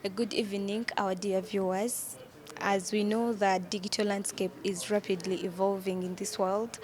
A good evening, our dear viewers. As we know that digital landscape is rapidly evolving in this world,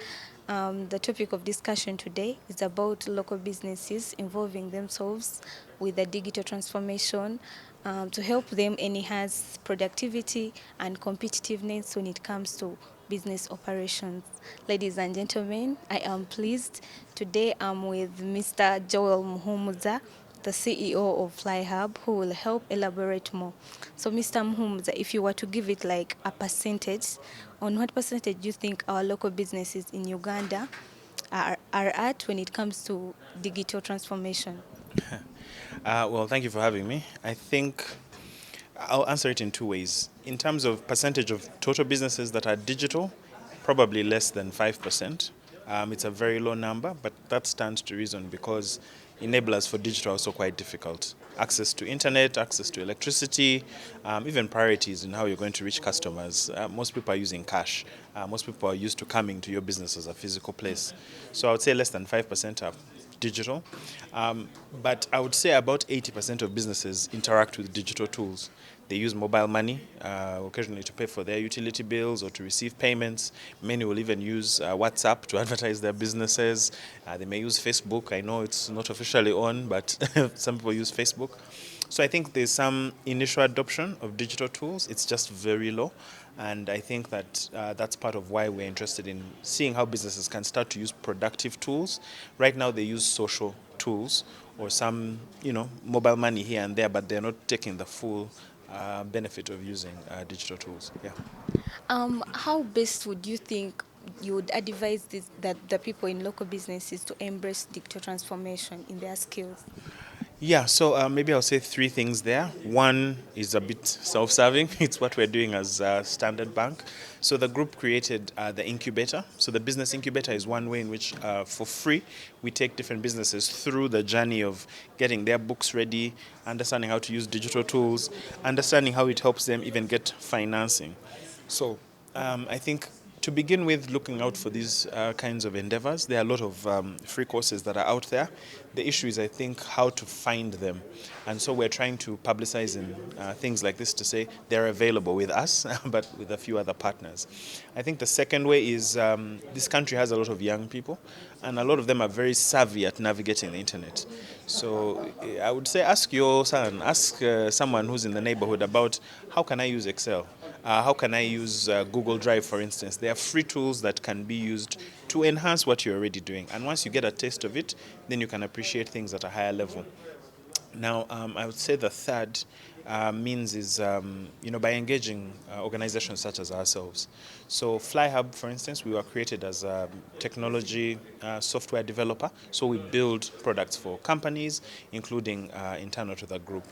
the topic of discussion today is about local businesses involving themselves with the digital transformation to help them enhance productivity and competitiveness when it comes to business operations. Ladies and gentlemen, I am pleased. Today I'm with Mr. Joel Muhumuza, the CEO of Flyhub, who will help elaborate more. So, Mr. Muhumuza, if you were to give it like a percentage, on what percentage do you think our local businesses in Uganda are at when it comes to digital transformation? Well, thank you for having me. I think I'll answer it in two ways. In terms of percentage of total businesses that are digital, probably less than 5%. It's a very low number, but that stands to reason because enablers for digital are also quite difficult. Access to internet, access to electricity, even priorities in how you're going to reach customers. Most people are using cash. Most people are used to coming to your business as a physical place. So I would say less than 5% are digital. But I would say about 80% of businesses interact with digital tools. They use mobile money occasionally to pay for their utility bills or to receive payments. Many will even use WhatsApp to advertise their businesses. They may use Facebook. I know it's not officially on, but some people use Facebook. So I think there's some initial adoption of digital tools. It's just very low. And I think that that's part of why we're interested in seeing how businesses can start to use productive tools. Right now, they use social tools or some, mobile money here and there, but they're not taking the full benefit of using digital tools. Yeah. How best would you think you would advise that the people in local businesses to embrace digital transformation in their skills? Yeah, so maybe I'll say three things there. One is a bit self serving, it's what we're doing as Standard Bank. So the group created the incubator. So the business incubator is one way in which, for free, we take different businesses through the journey of getting their books ready, understanding how to use digital tools, understanding how it helps them even get financing. So I think to begin with, looking out for these kinds of endeavors, there are a lot of free courses that are out there. The issue is, I think, how to find them. And so we're trying to publicize in things like this to say they're available with us, but with a few other partners. I think the second way is this country has a lot of young people, and a lot of them are very savvy at navigating the internet. So I would say ask your son, ask someone who's in the neighborhood about how can I use Excel? How can I use Google Drive, for instance? There are free tools that can be used to enhance what you're already doing. And once you get a taste of it, then you can appreciate things at a higher level. Now, I would say the third means is, by engaging organizations such as ourselves. So Flyhub, for instance, we were created as a technology software developer. So we build products for companies, including internal to the group.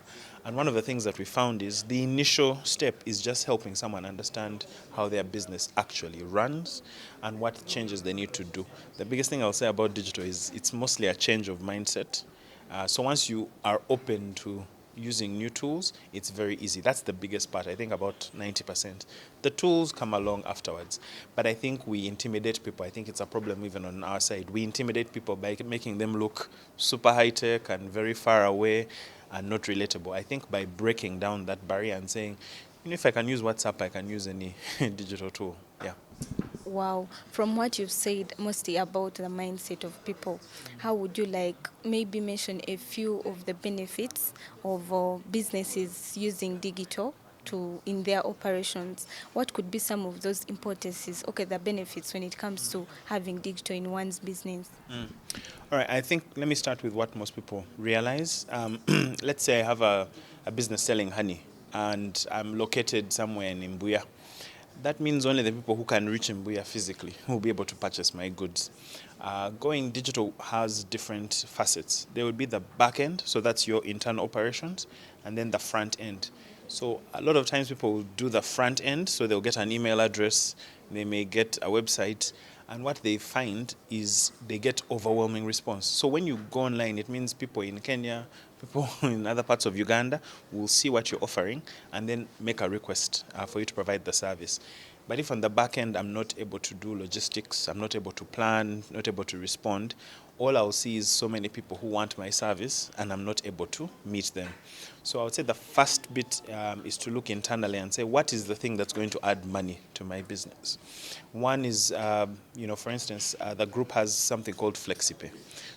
And one of the things that we found is the initial step is just helping someone understand how their business actually runs and what changes they need to do. The biggest thing I'll say about digital is it's mostly a change of mindset. So once you are open to using new tools, it's very easy. That's the biggest part, I think about 90%. The tools come along afterwards. But I think we intimidate people. I think it's a problem even on our side. We intimidate people by making them look super high tech and very far away and not relatable. I think by breaking down that barrier and saying, if I can use WhatsApp, I can use any digital tool. Yeah. Wow, from what you've said mostly about the mindset of people, how would you like maybe mention a few of the benefits of businesses using digital to in their operations? What could be some of those importances? Okay, the benefits when it comes to having digital in one's business. All right, I think let me start with what most people realize. Let's say I have a business selling honey and I'm located somewhere in Imbuya. That means only the people who can reach Mbuya physically will be able to purchase my goods. Going digital has different facets. There would be the back end, so that's your internal operations, and then the front end. So a lot of times people will do the front end, so they'll get an email address, they may get a website, and what they find is they get overwhelming response. So when you go online, it means people in Kenya, people in other parts of Uganda will see what you're offering and then make a request for you to provide the service. But if on the back end I'm not able to do logistics, I'm not able to plan, not able to respond, all I'll see is so many people who want my service and I'm not able to meet them. So I would say the first bit is to look internally and say, what is the thing that's going to add money to my business? One is, for instance, the group has something called FlexiPay.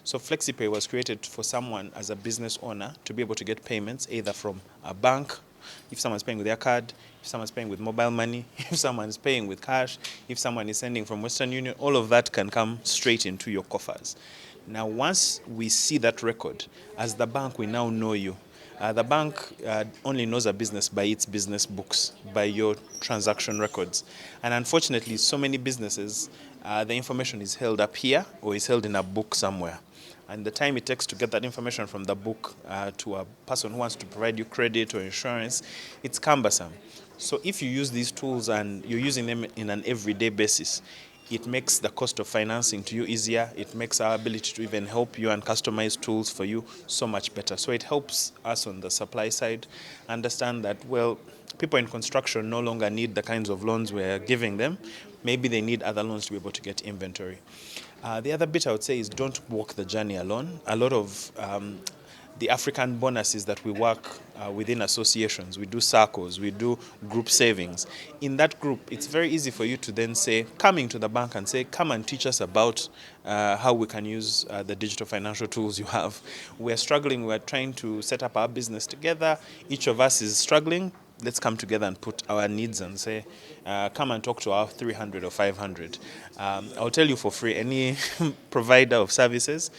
So FlexiPay was created for someone as a business owner to be able to get payments either from a bank, if someone's paying with their card, if someone's paying with mobile money, if someone's paying with cash, if someone is sending from Western Union, all of that can come straight into your coffers. Now, once we see that record, as the bank, we now know you. The bank only knows a business by its business books, by your transaction records. And unfortunately, so many businesses, the information is held up here or is held in a book somewhere. And the time it takes to get that information from the book to a person who wants to provide you credit or insurance, it's cumbersome. So if you use these tools and you're using them in an everyday basis, it makes the cost of financing to you easier. It makes our ability to even help you and customize tools for you so much better. So it helps us on the supply side understand that, well, people in construction no longer need the kinds of loans we're giving them. Maybe they need other loans to be able to get inventory. The other bit I would say is don't walk the journey alone. A lot of the African bonus is that we work within associations, we do circles, we do group savings. In that group, it's very easy for you to then say, coming to the bank and say, come and teach us about how we can use the digital financial tools you have. We're struggling, we're trying to set up our business together. Each of us is struggling. Let's come together and put our needs and say, come and talk to our 300 or 500. I'll tell you for free, any provider of services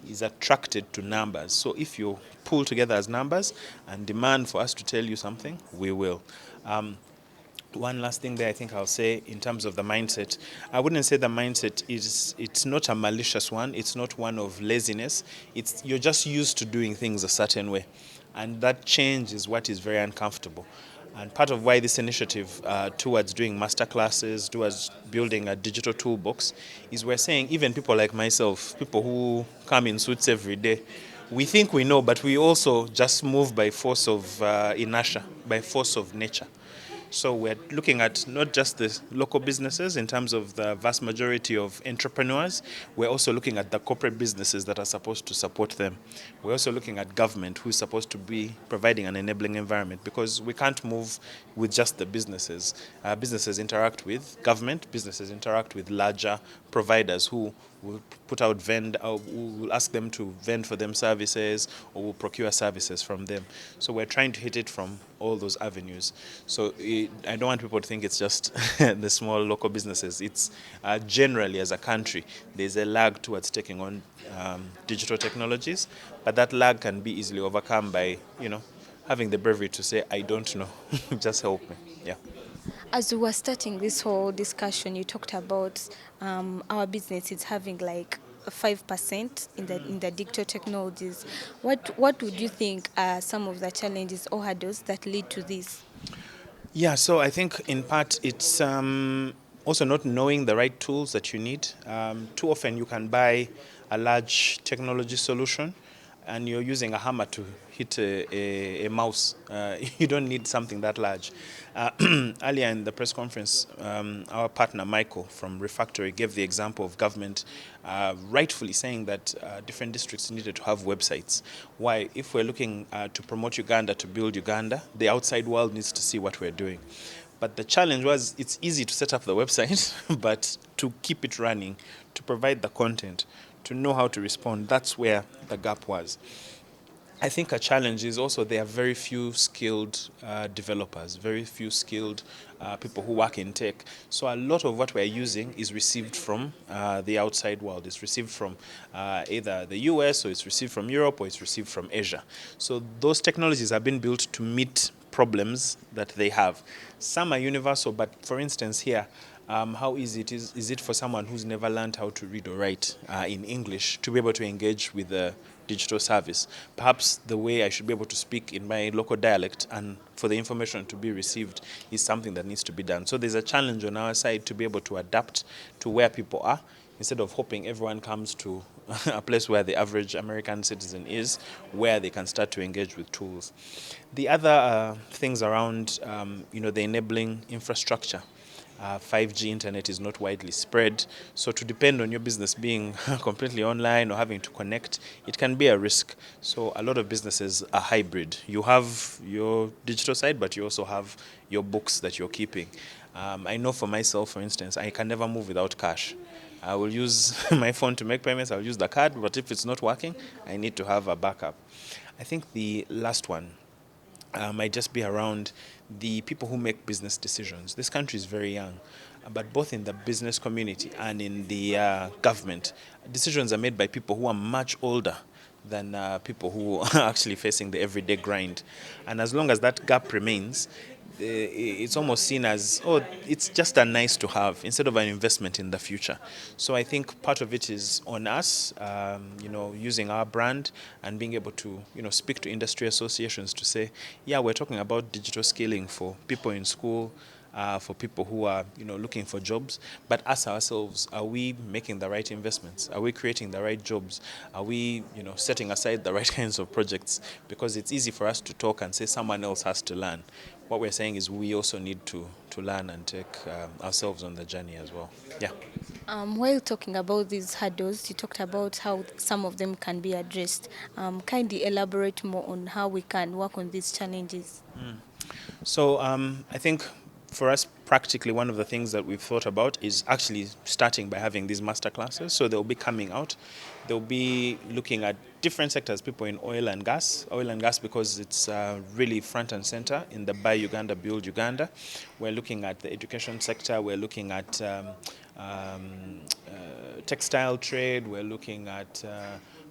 is attracted to numbers. So if you pull together as numbers and demand for us to tell you something, we will. One last thing there I think I'll say in terms of the mindset. I wouldn't say the mindset it's not a malicious one. It's not one of laziness. You're just used to doing things a certain way. And that change is what is very uncomfortable. And part of why this initiative towards doing masterclasses, towards building a digital toolbox, is we're saying even people like myself, people who come in suits every day, we think we know, but we also just move by force of inertia, by force of nature. So we're looking at not just the local businesses in terms of the vast majority of entrepreneurs, we're also looking at the corporate businesses that are supposed to support them. We're also looking at government who's supposed to be providing an enabling environment because we can't move with just the businesses. Businesses interact with government, businesses interact with larger providers who will put out we'll ask them to vend for them services or will procure services from them. So we're trying to hit it from all those avenues. So I don't want people to think it's just the small local businesses. It's generally as a country, there's a lag towards taking on digital technologies, but that lag can be easily overcome by, having the bravery to say, I don't know, just help me. Yeah. As we were starting this whole discussion, you talked about our business is having like 5% in the digital technologies. What would you think are some of the challenges or hurdles that lead to this? Yeah, so I think in part it's also not knowing the right tools that you need. Too often you can buy a large technology solution and you're using a hammer to hit a mouse. You don't need something that large. Earlier in the press conference, our partner Michael from Refactory gave the example of government rightfully saying that different districts needed to have websites. Why? If we're looking to promote Uganda, to build Uganda, the outside world needs to see what we're doing. But the challenge was it's easy to set up the website, but to keep it running, to provide the content, to know how to respond, that's where the gap was. I think a challenge is also there are very few skilled developers, very few skilled people who work in tech. So a lot of what we're using is received from the outside world. It's received from either the US or it's received from Europe or it's received from Asia. So those technologies have been built to meet problems that they have. Some are universal, but for instance here, how easy is it for someone who's never learned how to read or write in English to be able to engage with the digital service? Perhaps the way I should be able to speak in my local dialect and for the information to be received is something that needs to be done. So there's a challenge on our side to be able to adapt to where people are instead of hoping everyone comes to a place where the average American citizen is, where they can start to engage with tools. The other things around, the enabling infrastructure. 5G internet is not widely spread. So to depend on your business being completely online or having to connect, it can be a risk. So a lot of businesses are hybrid. You have your digital side, but you also have your books that you're keeping. I know for myself, for instance, I can never move without cash. I will use my phone to make payments, I'll use the card, but if it's not working, I need to have a backup. I think the last one might just be around the people who make business decisions. This country is very young, but both in the business community and in the government, decisions are made by people who are much older than people who are actually facing the everyday grind. And as long as that gap remains, it's almost seen as, oh, it's just a nice to have instead of an investment in the future. So I think part of it is on us, using our brand and being able to, speak to industry associations to say, yeah, we're talking about digital skilling for people in school, for people who are looking for jobs, but us ourselves, are we making the right investments? Are we creating the right jobs? Are we setting aside the right kinds of projects? Because it's easy for us to talk and say someone else has to learn. What we're saying is we also need to learn and take ourselves on the journey as well. Yeah. While talking about these hurdles, you talked about how some of them can be addressed. Kindly elaborate more on how we can work on these challenges. So I think for us, practically, one of the things that we've thought about is actually starting by having these master classes. So they'll be coming out. They'll be looking at different sectors, people in oil and gas. Oil and gas because it's really front and center in the Buy Uganda, Build Uganda. We're looking at the education sector. We're looking at textile trade. We're looking at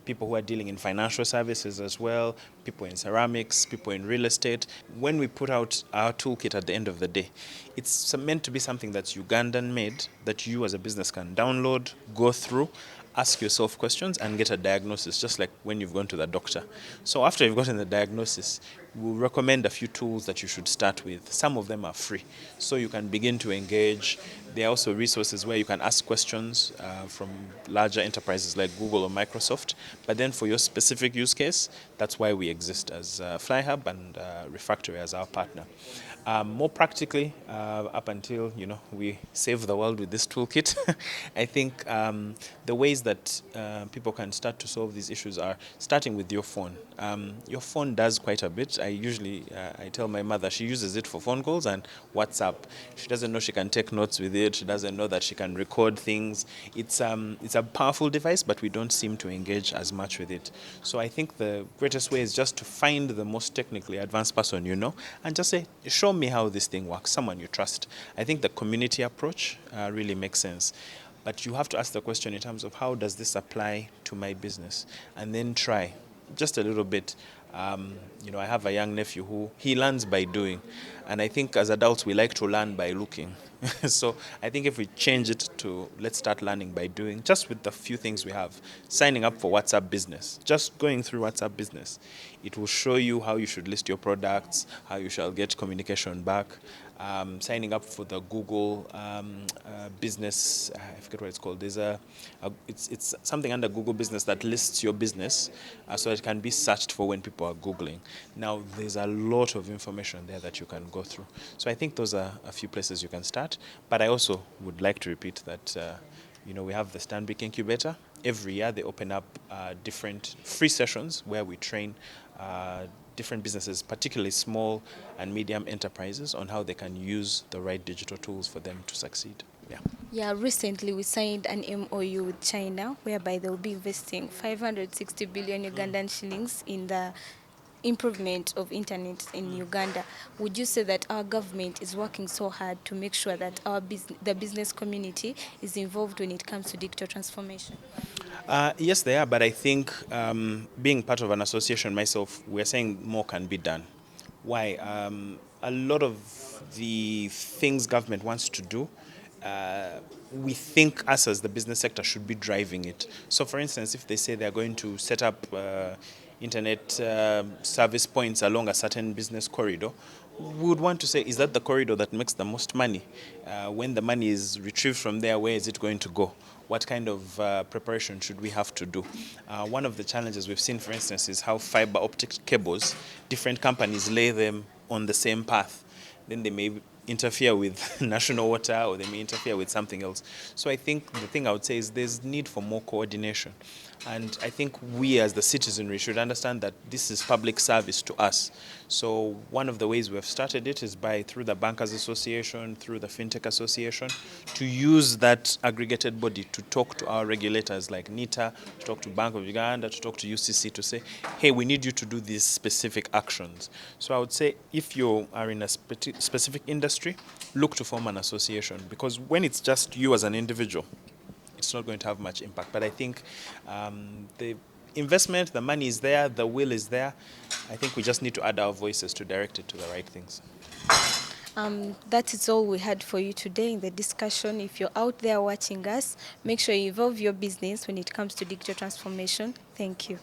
people who are dealing in financial services as well, people in ceramics, people in real estate. When we put out our toolkit at the end of the day, it's meant to be something that's Ugandan made, that you as a business can download, go through, ask yourself questions and get a diagnosis, just like when you've gone to the doctor. So after you've gotten the diagnosis, we'll recommend a few tools that you should start with. Some of them are free, so you can begin to engage. There are also resources where you can ask questions from larger enterprises like Google or Microsoft. But then for your specific use case, that's why we exist as Flyhub and Refactory as our partner. More practically, up until we save the world with this toolkit, I think the ways that people can start to solve these issues are starting with your phone. Your phone does quite a bit. I tell my mother she uses it for phone calls and WhatsApp. She doesn't know she can take notes with it. She doesn't know that she can record things. It's a powerful device, but we don't seem to engage as much with it. So I think the greatest way is just to find the most technically advanced person and just say, show me how this thing works, someone you trust. I think the community approach really makes sense. But you have to ask the question in terms of how does this apply to my business? And then try just a little bit. I have a young nephew who he learns by doing. And I think as adults, we like to learn by looking. So I think if we change it to let's start learning by doing, just with the few things we have, signing up for WhatsApp Business, just going through WhatsApp Business, it will show you how you should list your products, how you shall get communication back. Signing up for the Google business, I forget what it's called. It's something under Google Business that lists your business, so it can be searched for when people are Googling. Now, there's a lot of information there that you can go through. So I think those are a few places you can start. But I also would like to repeat that we have the Stanbic Incubator. Every year they open up different free sessions where we train different businesses, particularly small and medium enterprises, on how they can use the right digital tools for them to succeed. Yeah. Yeah, recently we signed an MOU with China whereby they will be investing 560 billion Ugandan shillings in the improvement of internet in Uganda. Would you say that our government is working so hard to make sure that the business community is involved when it comes to digital transformation? Yes, they are, but I think being part of an association myself, we're saying more can be done. Why? A lot of the things government wants to do, we think us as the business sector should be driving it. So, for instance, if they say they're going to set up internet service points along a certain business corridor, we would want to say, is that the corridor that makes the most money? When the money is retrieved from there, where is it going to go? What kind of preparation should we have to do? One of the challenges we've seen, for instance, is how fiber optic cables, different companies lay them on the same path. Then they may interfere with national water, or they may interfere with something else. So I think the thing I would say is there's need for more coordination. And I think we as the citizenry should understand that this is public service to us. So one of the ways we have started it is by through the Bankers Association, through the FinTech Association, to use that aggregated body to talk to our regulators like NITA, to talk to Bank of Uganda, to talk to UCC, to say, hey, we need you to do these specific actions. So I would say if you are in a specific industry, look to form an association, because when it's just you as an individual, it's not going to have much impact. But I think the investment, the money is there, the will is there. I think we just need to add our voices to direct it to the right things. That is all we had for you today in the discussion. If you're out there watching us, make sure you involve your business when it comes to digital transformation. Thank you.